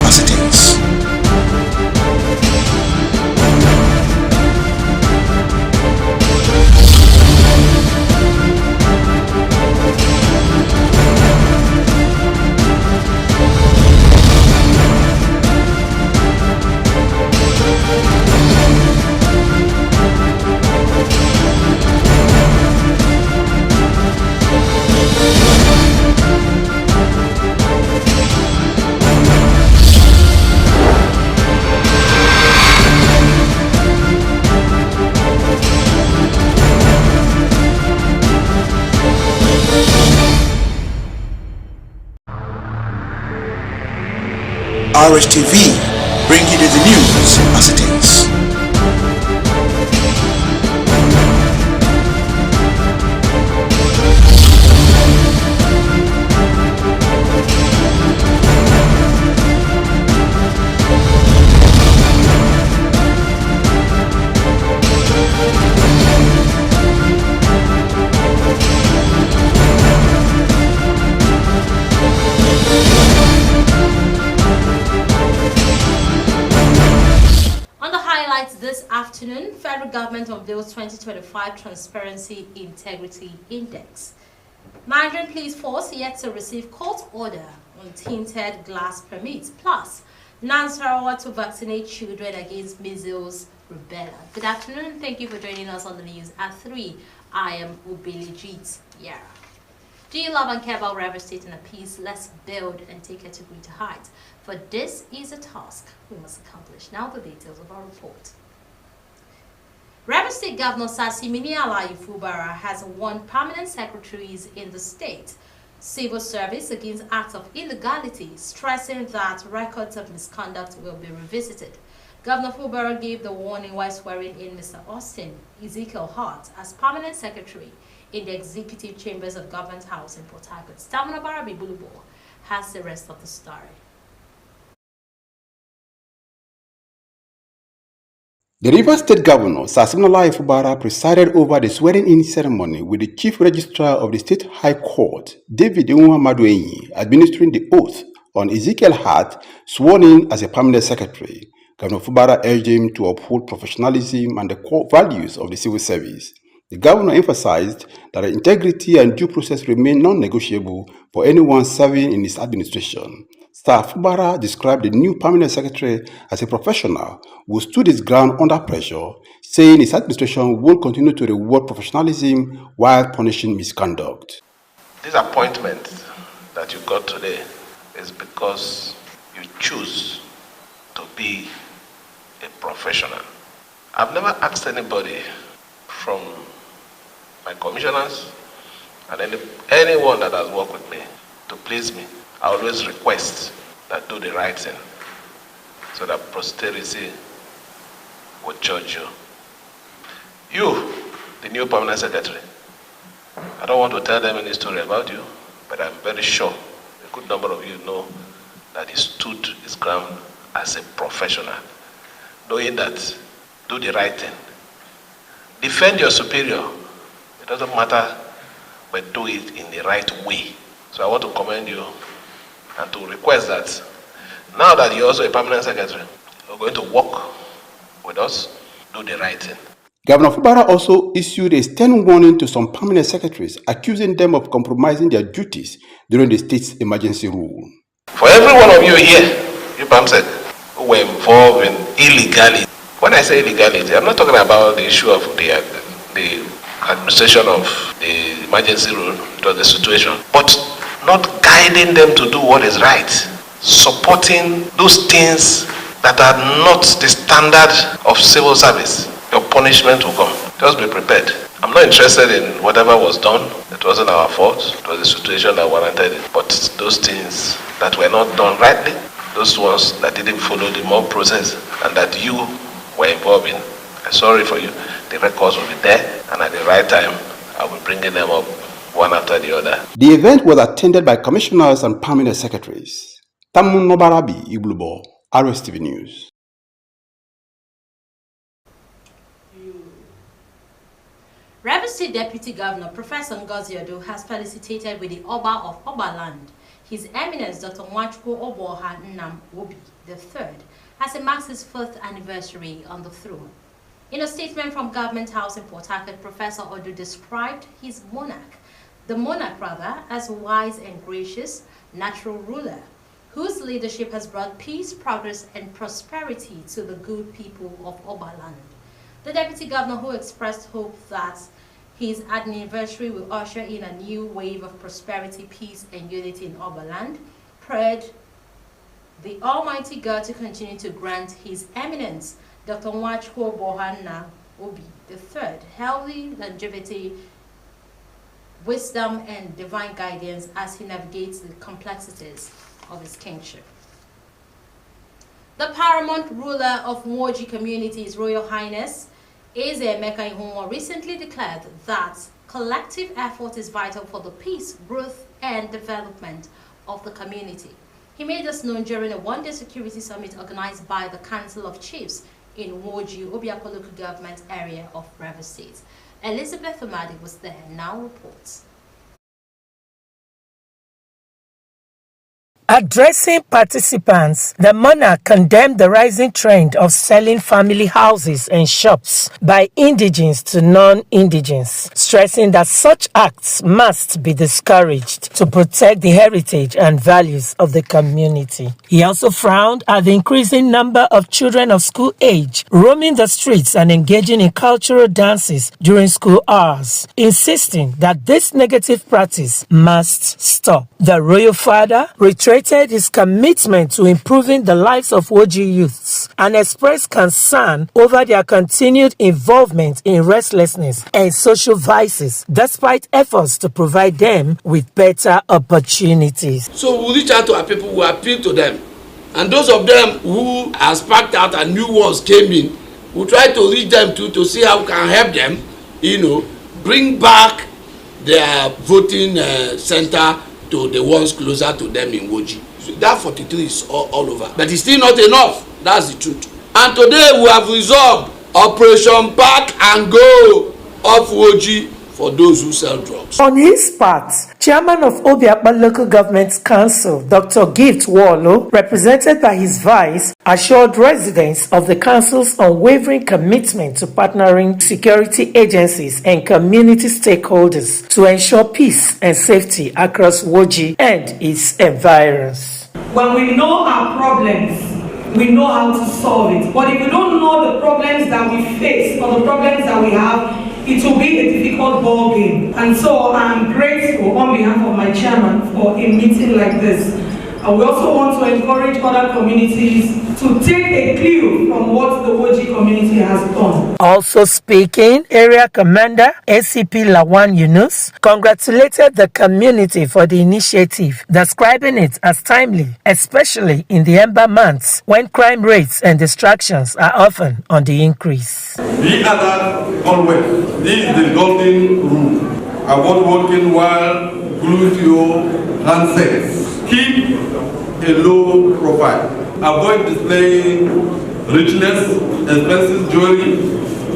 as it is. Rstv, bring you the news as it is. This afternoon, federal government unveils 2025 Transparency Integrity Index. Nigerian Police Force yet to receive court order on tinted glass permits, plus Nansarawa to vaccinate children against measles rubella. Good afternoon, thank you for joining us on the news at 3. I am Ubelijit Yara. Do you love and care about Rivers State and a peace? Let's build and take it to greater heights. For this is a task we must accomplish. Now the details of our report. Rivers State Governor Sasimini Alayi-Fubara has won permanent secretaries in the state civil service against acts of illegality, stressing that records of misconduct will be revisited. Governor Fubara gave the warning while swearing in Mr. Austin Ezekiel Hart as permanent secretary in the executive chambers of Government House in Port Harcourt. Stamina Barabi Bulubo has the rest of the story. The Rivers State Governor, Sasimini Alayi-Fubara, presided over the swearing-in ceremony with the Chief Registrar of the State High Court, David Maduenyi, administering the oath on Ezekiel Hart, sworn in as a permanent secretary. Governor Fubara urged him to uphold professionalism and the core values of the civil service. The governor emphasized that integrity and due process remain non-negotiable for anyone serving in his administration. Sir Fubara described the new permanent secretary as a professional who stood his ground under pressure, saying his administration will continue to reward professionalism while punishing misconduct. This appointment that you got today is because you choose to be a professional. I've never asked anybody from my commissioners and anyone that has worked with me to please me. I always request that do the right thing so that posterity will judge you. You, the new permanent secretary, I don't want to tell them any story about you, but I'm very sure a good number of you know that he stood his ground as a professional, knowing that do the right thing. Defend your superior. It doesn't matter, but do it in the right way. So I want to commend you and to request that now that you're also a permanent secretary, you're going to work with us, do the right thing. Governor Fubara also issued a stern warning to some permanent secretaries, accusing them of compromising their duties during the state's emergency rule. For every one of you here, you PAMSEC, who were involved in illegality. When I say illegality, I'm not talking about the issue of the administration of the emergency rule, it was the situation, but not guiding them to do what is right, supporting those things that are not the standard of civil service. Your punishment will come. Just be prepared. I'm not interested in whatever was done. It wasn't our fault. It was the situation that warranted it. But those things that were not done rightly, those ones that didn't follow the mob process and that you were involved in, I'm sorry for you. The records will be there, and at the right time, I will be bringing them up one after the other. The event was attended by commissioners and permanent secretaries. Tamun Nobarabi Iblubo, Rstv News. Rivers State Deputy Governor Professor Ngozi Odo has felicitated with the Oba of Obaland, His Eminence Dr. Mwachukwu Oboha Nnam Obi III, as it marks his 4th anniversary on the throne. In a statement from Government House in Port Harcourt, Professor Odu described his the monarch as wise and gracious, natural ruler, whose leadership has brought peace, progress, and prosperity to the good people of Obaland. The Deputy Governor, who expressed hope that his anniversary will usher in a new wave of prosperity, peace, and unity in Obaland, prayed the Almighty God to continue to grant His Eminence, Dr. Nwachukwu Bohanna Obi III, healthy longevity, wisdom, and divine guidance as he navigates the complexities of his kingship. The paramount ruler of Mwoji community, His Royal Highness Eze Emeka Ihunwa, recently declared that collective effort is vital for the peace, growth, and development of the community. He made this known during a one-day security summit organized by the Council of Chiefs in Mwoji, Obiako local government area of Rstv State. Elizabeth Omadi was there, now reports. Addressing participants, the monarch condemned the rising trend of selling family houses and shops by indigenes to non-indigenes, stressing that such acts must be discouraged to protect the heritage and values of the community. He also frowned at the increasing number of children of school age roaming the streets and engaging in cultural dances during school hours, insisting that this negative practice must stop. The royal father reiterated his commitment to improving the lives of Mwoji youths and expressed concern over their continued involvement in restlessness and social vices, despite efforts to provide them with better opportunities. So we reach out to our people, we appeal to them. And those of them who are sparked out and new ones came in, we try to reach them to see how we can help them, bring back their voting center to the ones closer to them in Mwoji. So that 43 is all over. But it's still not enough. That's the truth. And today we have resolved Operation Pack and Go of Mwoji for those who sell drugs. On his part, Chairman of Obiakpa Local Government Council, Dr. Gift Wallo, represented by his vice, assured residents of the council's unwavering commitment to partnering security agencies and community stakeholders to ensure peace and safety across Mwoji and its environs. When we know our problems, we know how to solve it. But if we don't know the problems that we face or the problems that we have, it will be a difficult ball game. And so I'm grateful on behalf of my chairman for a meeting like this. And we also want to encourage other communities to take a clue from what the Mwoji community has done. Also speaking, Area Commander ACP Lawan Yunus congratulated the community for the initiative, describing it as timely, especially in the ember months when crime rates and distractions are often on the increase. Be alert always. This is the golden rule. Avoid working while glued to your handsets. Keep a low profile. Avoid displaying richness, expensive jewelry,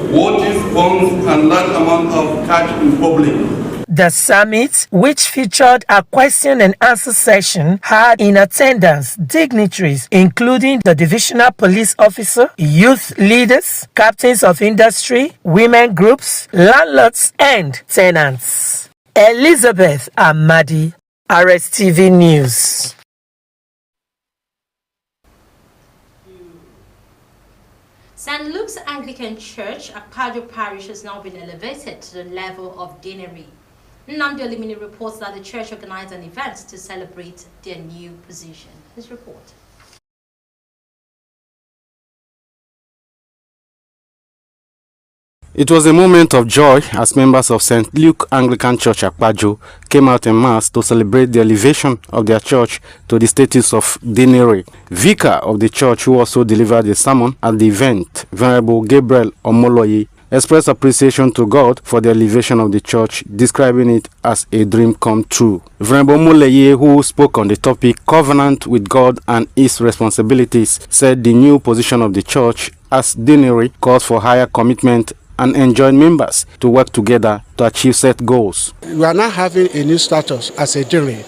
watches, phones, and large amount of cash in public. The summit, which featured a question and answer session, had in attendance dignitaries including the divisional police officer, youth leaders, captains of industry, women groups, landlords, and tenants. Elizabeth Amadi, Rstv News. St. Luke's Anglican Church, Akpajo Parish, has now been elevated to the level of deanery. Nnamdi Olimini reports that the church organized an event to celebrate their new position. His report. It was a moment of joy as members of St. Luke Anglican Church Akpajo came out en masse to celebrate the elevation of their church to the status of deanery. Vicar of the church, who also delivered a sermon at the event, Venerable Gabriel Omoloye, expressed appreciation to God for the elevation of the church, describing it as a dream come true. Venerable Omoloye, who spoke on the topic Covenant with God and His Responsibilities, said the new position of the church as deanery calls for higher commitment and enjoin members to work together to achieve set goals. We are now having a new status as a deanery,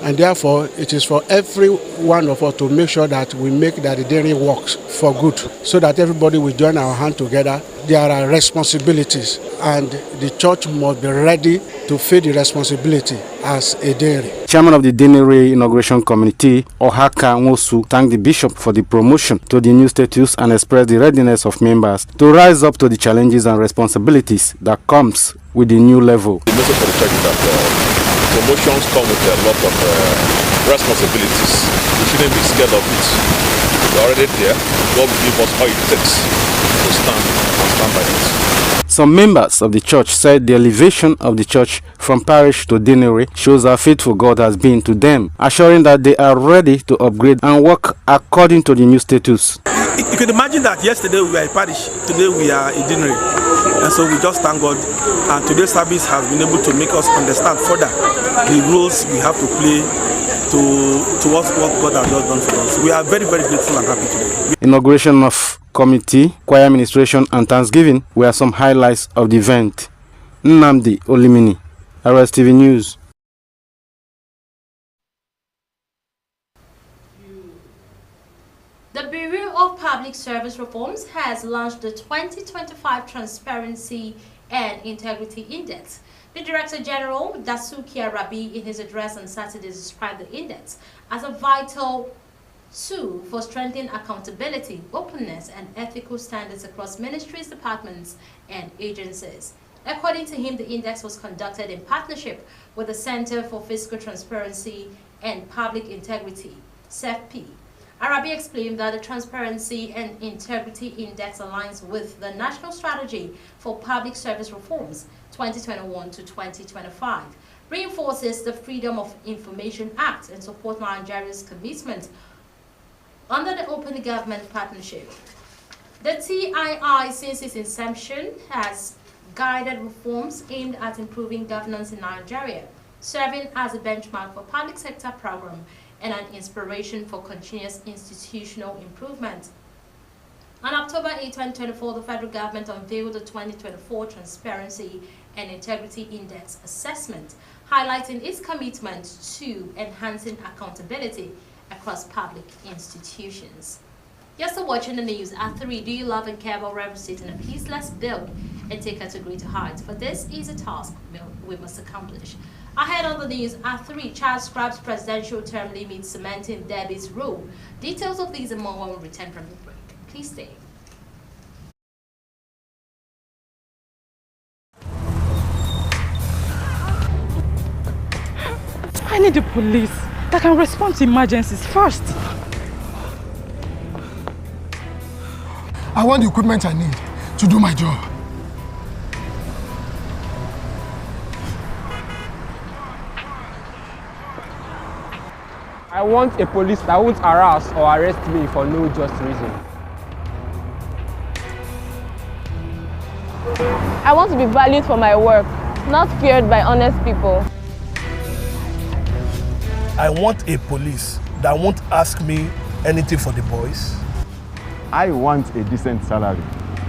And therefore, it is for every one of us to make sure that we make that the dairy works for good, so that everybody will join our hand together. There are responsibilities, and the church must be ready to fill the responsibility as a dairy. Chairman of the Dairy Inauguration Committee, Ohaka Nwosu, thanked the bishop for the promotion to the new status and expressed the readiness of members to rise up to the challenges and responsibilities that comes with the new level. The message for the church is that promotions come with a lot of responsibilities. We shouldn't be scared of it. We're already there. God will give us all it takes to stand by it. Some members of the church said the elevation of the church from parish to deanery shows how faithful God has been to them, assuring that they are ready to upgrade and work according to the new status. You can imagine that yesterday we were a parish, today we are a deanery. And so we just thank God, and today's service has been able to make us understand further the roles we have to play towards what God has just done for us. We are very, very grateful and happy today. Inauguration of committee, choir administration and Thanksgiving were some highlights of the event. Nnamdi Olimini, Rstv News. The Bureau of Public Service Reforms has launched the 2025 Transparency and Integrity Index. The Director General, Dasuki Arabi, in his address on Saturday, described the index as a vital tool for strengthening accountability, openness, and ethical standards across ministries, departments, and agencies. According to him, the index was conducted in partnership with the Center for Fiscal Transparency and Public Integrity, CFP. Arabi explained that the Transparency and Integrity Index aligns with the National Strategy for Public Service Reforms 2021 to 2025, reinforces the Freedom of Information Act, and supports Nigeria's commitment under the Open Government Partnership. The TII, since its inception, has guided reforms aimed at improving governance in Nigeria, serving as a benchmark for public sector program and an inspiration for continuous institutional improvement. On October 8, 2024, the federal government unveiled the 2024 Transparency and Integrity Index assessment, highlighting its commitment to enhancing accountability across public institutions. You're still watching the news at 3. Do you love and care about representing a peace? Let's build and take her to greater heights. For this is a task we must accomplish. Ahead on the news at 3, Charles Scribes' presidential term limit cementing Debbie's rule. Details of these and more when we return from the break. Please stay. I need the police that can respond to emergencies first. I want the equipment I need to do my job. I want a police that won't harass or arrest me for no just reason. I want to be valued for my work, not feared by honest people. I want a police that won't ask me anything for the boys. I want a decent salary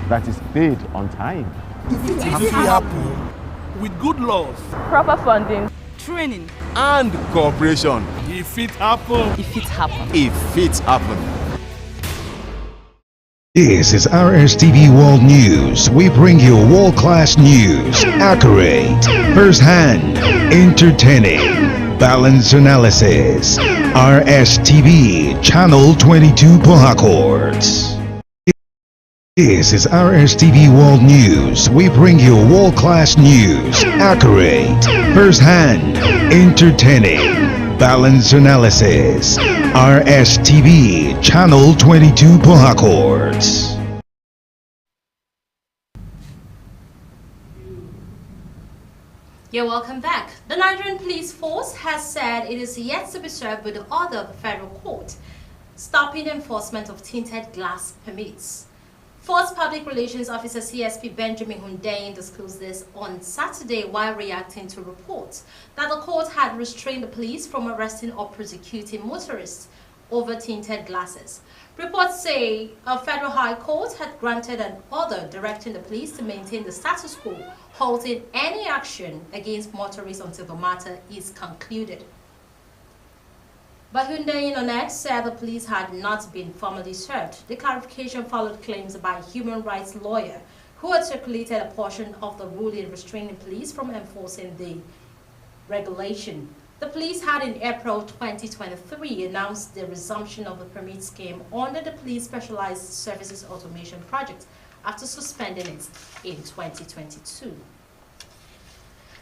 that is paid on time. If it happen with good laws, proper funding, training, and cooperation. If it happen. If it happen. If it happen. This is Rstv World News. We bring you world-class news, accurate, first-hand, entertaining, balanced analysis. Rstv, Channel 22 Port Harcourt. This is Rstv World News. We bring you world-class news, accurate, first-hand, entertaining, balanced analysis. Rstv, Channel 22 Port Harcourt. You're welcome back. The Nigerian Police Force has said it is yet to be served with the order of the federal court stopping enforcement of tinted glass permits. Force Public Relations Officer CSP Benjamin Hundeyin disclosed this on Saturday while reacting to reports that the court had restrained the police from arresting or prosecuting motorists over tinted glasses. Reports say a federal high court had granted an order directing the police to maintain the status quo, halting any action against motorists until the matter is concluded. Bahundain on X said the police had not been formally served. The clarification followed claims by a human rights lawyer who had circulated a portion of the ruling restraining police from enforcing the regulation. The police had in April 2023 announced the resumption of the permit scheme under the Police Specialized Services Automation Project after suspending it in 2022.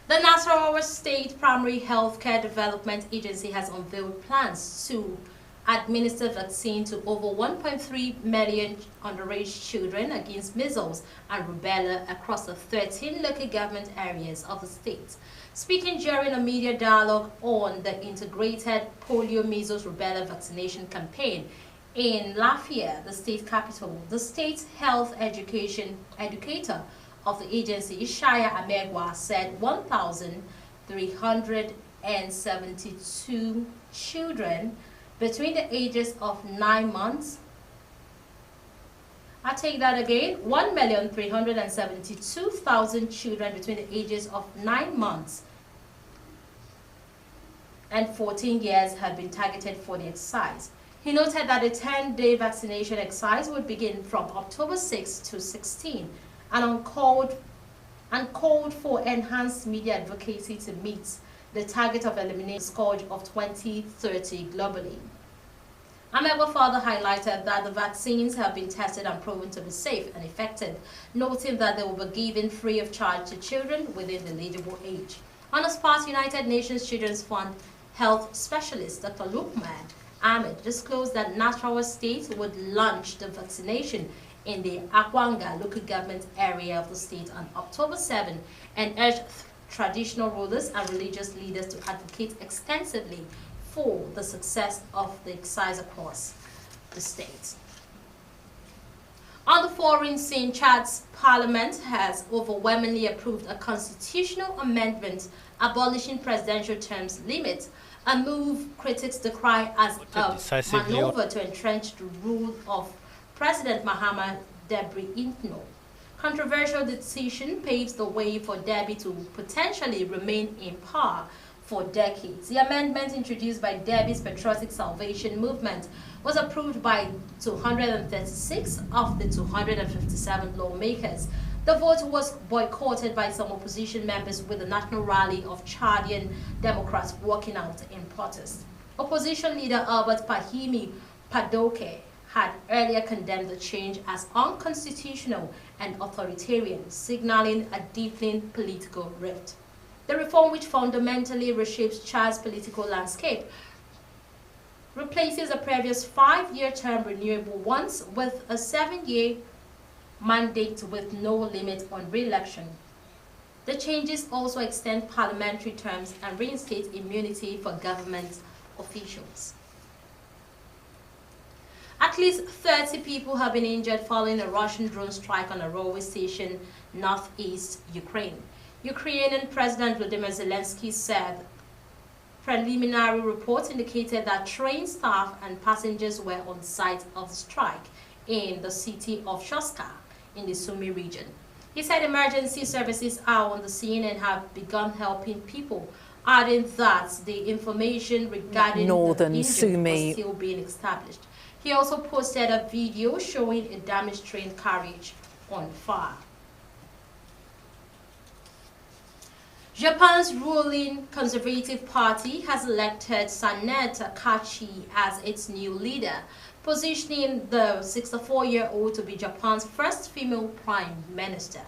The Nasarawa State Primary Healthcare Development Agency has unveiled plans to administer vaccine to over 1.3 million underage children against measles and rubella across the 13 local government areas of the state. Speaking during a media dialogue on the integrated polio, measles, rubella vaccination campaign in Lafayette, the state capital, the state health educator of the agency, Ishaya Amegwa, said 1,372 children between the ages of 9 months. I take that again, 1,372,000 children between the ages of 9 months and 14 years have been targeted for the exercise. He noted that the 10-day vaccination exercise would begin from October 6 to 16 and called for enhanced media advocacy to meet the target of eliminating the scourge of 2030 globally. Amegwa further highlighted that the vaccines have been tested and proven to be safe and effective, noting that they will be given free of charge to children within the eligible age. On the spot, United Nations Children's Fund health specialist Dr. Lukman Ahmed disclosed that Nasarawa State would launch the vaccination in the Akwanga local government area of the state on October 7 and urged traditional rulers and religious leaders to advocate extensively for the success of the exercise across the state. On the foreign scene, Chad's parliament has overwhelmingly approved a constitutional amendment abolishing presidential terms limit, a move critics decry as a maneuver to entrench the rule of President Mahama Debri Itno. Controversial decision paves the way for Deby to potentially remain in power for decades. The amendment introduced by Deby's Patriotic Salvation Movement was approved by 236 of the 257 lawmakers. The vote was boycotted by some opposition members, with the National Rally of Chadian Democrats walking out in protest. Opposition leader Albert Pahimi Padoke had earlier condemned the change as unconstitutional and authoritarian, signaling a deepening political rift. The reform, which fundamentally reshapes Chad's political landscape, replaces a previous 5-year term renewable once with a 7-year mandate with no limit on re-election. The changes also extend parliamentary terms and reinstate immunity for government officials. At least 30 people have been injured following a Russian drone strike on a railway station northeast Ukraine. Ukrainian President Volodymyr Zelensky said preliminary reports indicated that train staff and passengers were on site of the strike in the city of Shoska in the Sumy region. He said emergency services are on the scene and have begun helping people, adding that the information regarding northern the injury Sumy was still being established. He also posted a video showing a damaged train carriage on fire. Japan's ruling Conservative Party has elected Sané Takachi as its new leader, positioning the 64-year-old to be Japan's first female prime minister.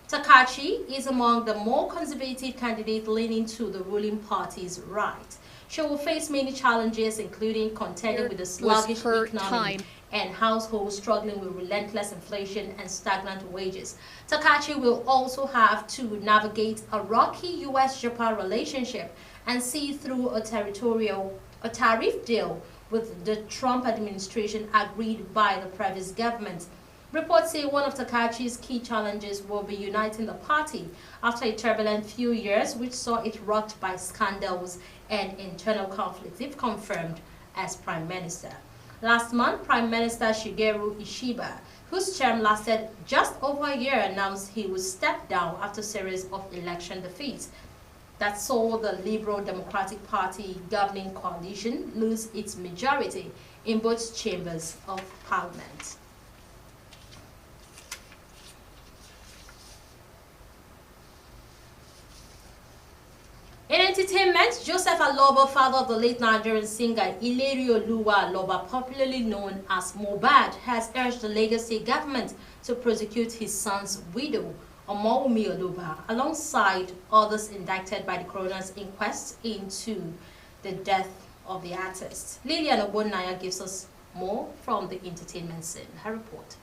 Takachi is among the more conservative candidates leaning to the ruling party's right. She will face many challenges, including contending with the sluggish economy and households struggling with relentless inflation and stagnant wages. Takachi will also have to navigate a rocky U.S.-Japan relationship and see through a tariff deal with the Trump administration agreed by the previous government. Reports say one of Takachi's key challenges will be uniting the party after a turbulent few years, which saw it rocked by scandals and internal conflicts, if confirmed as prime minister. Last month, Prime Minister Shigeru Ishiba, whose term lasted just over a year, announced he would step down after a series of election defeats. that saw the Liberal Democratic Party governing coalition lose its majority in both chambers of parliament. In entertainment, Joseph Aloba, father of the late Nigerian singer Ilerioluwa Aloba, popularly known as Mohbad, has urged the Lagos State government to prosecute his son's widow, Omowumi Aloba, alongside others indicted by the coroner's inquest into the death of the artist. Lilian Ogbonnaya gives us more from the entertainment scene. Her report.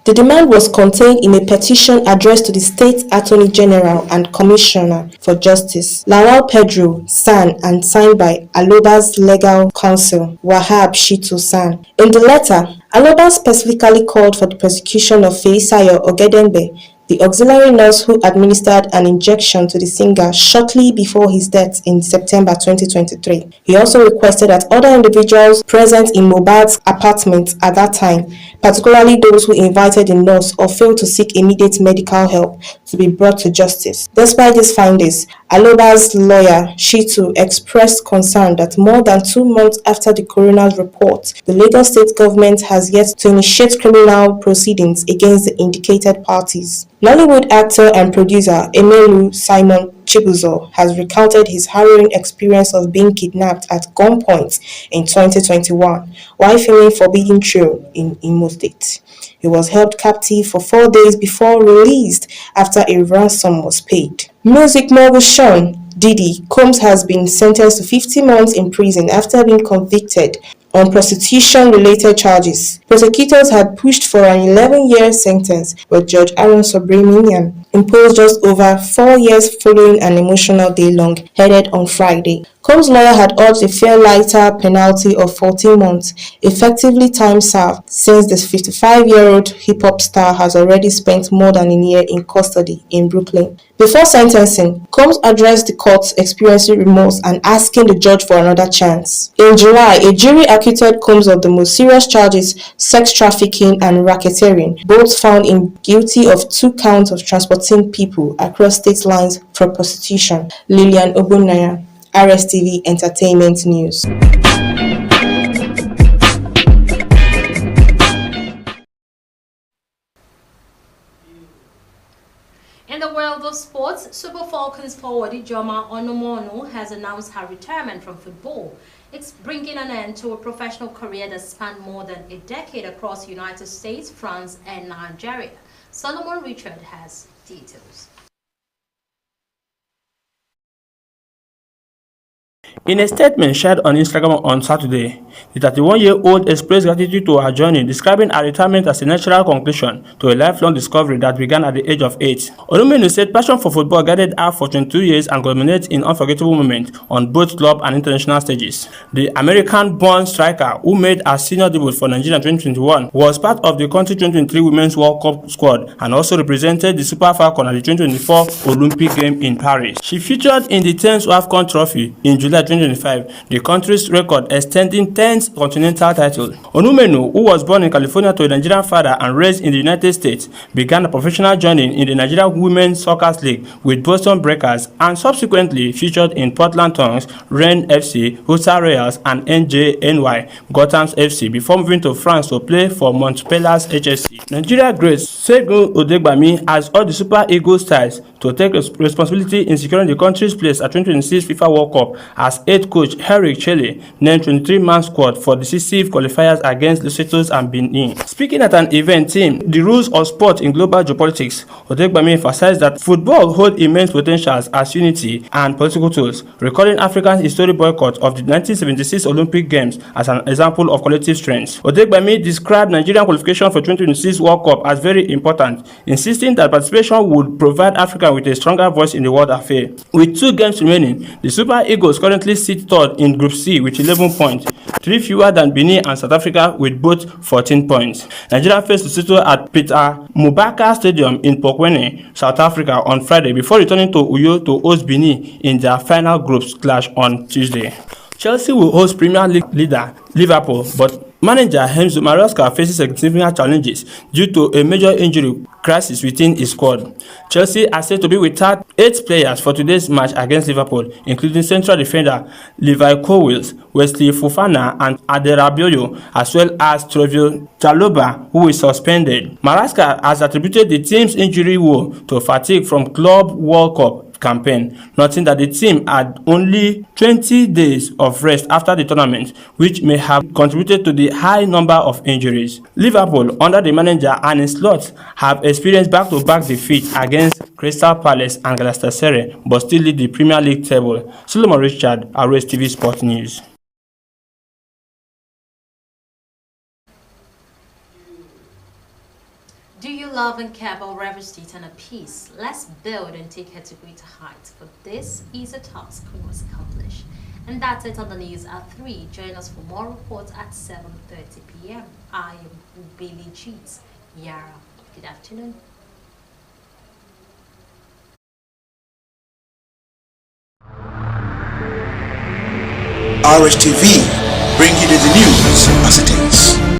The demand was contained in a petition addressed to the State Attorney General and Commissioner for Justice, Lawal Pedro San, and signed by Aloba's legal counsel, Wahab Shitu San. In the letter, Aloba specifically called for the prosecution of Feisayo Ogedengbe, the auxiliary nurse who administered an injection to the singer shortly before his death in September 2023. He also requested that other individuals present in Mohbad's apartment at that time, particularly those who invited the nurse or failed to seek immediate medical help, to be brought to justice. Despite these findings, Aloba's lawyer, Shitu, expressed concern that more than 2 months after the coroner's report, the Lagos State government has yet to initiate criminal proceedings against the indicated parties. Nollywood actor and producer Emelu Simon Chibuzo has recounted his harrowing experience of being kidnapped at gunpoint in 2021 while filming Forbidden Trail in Imo State. He was held captive for 4 days before released after a ransom was paid. Music mogul Sean Diddy Combs has been sentenced to 50 months in prison after being convicted on prostitution-related charges. Prosecutors had pushed for an 11-year sentence, but Judge Aaron Subramanian imposed just over 4 years following an emotional day-long headed on Friday. Combs' lawyer had urged a fair lighter penalty of 14 months, effectively time served, since the 55-year-old hip-hop star has already spent more than a year in custody in Brooklyn. Before sentencing, Combs addressed the court experiencing remorse and asking the judge for another chance. In July, a jury acquitted Combs of the most serious charges, sex trafficking and racketeering, both found him guilty of 2 counts of transporting people across state lines for prostitution. Lilian Ogbonnaya, Rstv Entertainment News. In the world of sports, Super Falcons forward Ijoma Onomono has announced her retirement from football. It's bringing an end to a professional career that spanned more than a decade across the United States, France, and Nigeria. Solomon Richard has details. In a statement shared on Instagram on Saturday, the 31-year-old expressed gratitude to her journey, describing her retirement as a natural conclusion to a lifelong discovery that began at the age of 8. Onumenu said passion for football guided her for 22 years and culminated in unforgettable moments on both club and international stages. The American-born striker, who made her senior debut for Nigeria in 2021, was part of the country's 2023 Women's World Cup squad and also represented the Super Falcons at the 2024 Olympic Games in Paris. She featured in the 10th AFCON trophy in July 2025, the country's record extending 10th continental title. Onumenu, who was born in California to a Nigerian father and raised in the United States, began a professional journey in the Nigerian Women's Soccer League with Boston Breakers and subsequently featured in Portland Tongues, Rennes FC, Hussar Royals, and NJNY Gotham FC before moving to France to play for Montpellier's HSC. Nigeria great Segun Odegbami has urged the Super Eagles ties to take responsibility in securing the country's place at 2026 FIFA World Cup as head coach Eric Chelle named 23-man squad for decisive qualifiers against Lesotho and Benin. Speaking at an event themed "The Rules of Sport in Global Geopolitics," Odegbami emphasized that football holds immense potentials as unity and political tools, recalling Africa's historic boycott of the 1976 Olympic Games as an example of collective strength. Odegbami described Nigerian qualification for 2026 World Cup as very important, insisting that participation would provide Africa with a stronger voice in the world affair. With 2 games remaining, the Super Eagles currently sit third in Group C with 11 points, 3 fewer than Benin and South Africa with both 14 points. Nigeria faced Lesotho at Peter Mubaka Stadium in Pokwene, South Africa on Friday before returning to Uyo to host Benin in their final group clash on Tuesday. Chelsea will host Premier League leader Liverpool, but Manager Enzo Maresca faces significant challenges due to a major injury crisis within his squad. Chelsea are said to be without 8 players for today's match against Liverpool, including central defender Levi Colwill, Wesley Fofana and Aderabioyo, as well as Trevor Chalobah, who is suspended. Maresca has attributed the team's injury woe to fatigue from Club World Cup campaign, noting that the team had only 20 days of rest after the tournament, which may have contributed to the high number of injuries. Liverpool, under the manager Arne Slot, have experienced back-to-back defeats against Crystal Palace and Galatasaray, but still lead the Premier League table. Solomon Richard, Rstv Sport News. Do you love and care about Rstv and a piece? Let's build and take her to greater heights. For this is a task we must accomplish. And that's it on the news at 3. Join us for more reports at 7:30 p.m. I am Billy Cheats. Yara, good afternoon. Rstv, bring you the news as it is.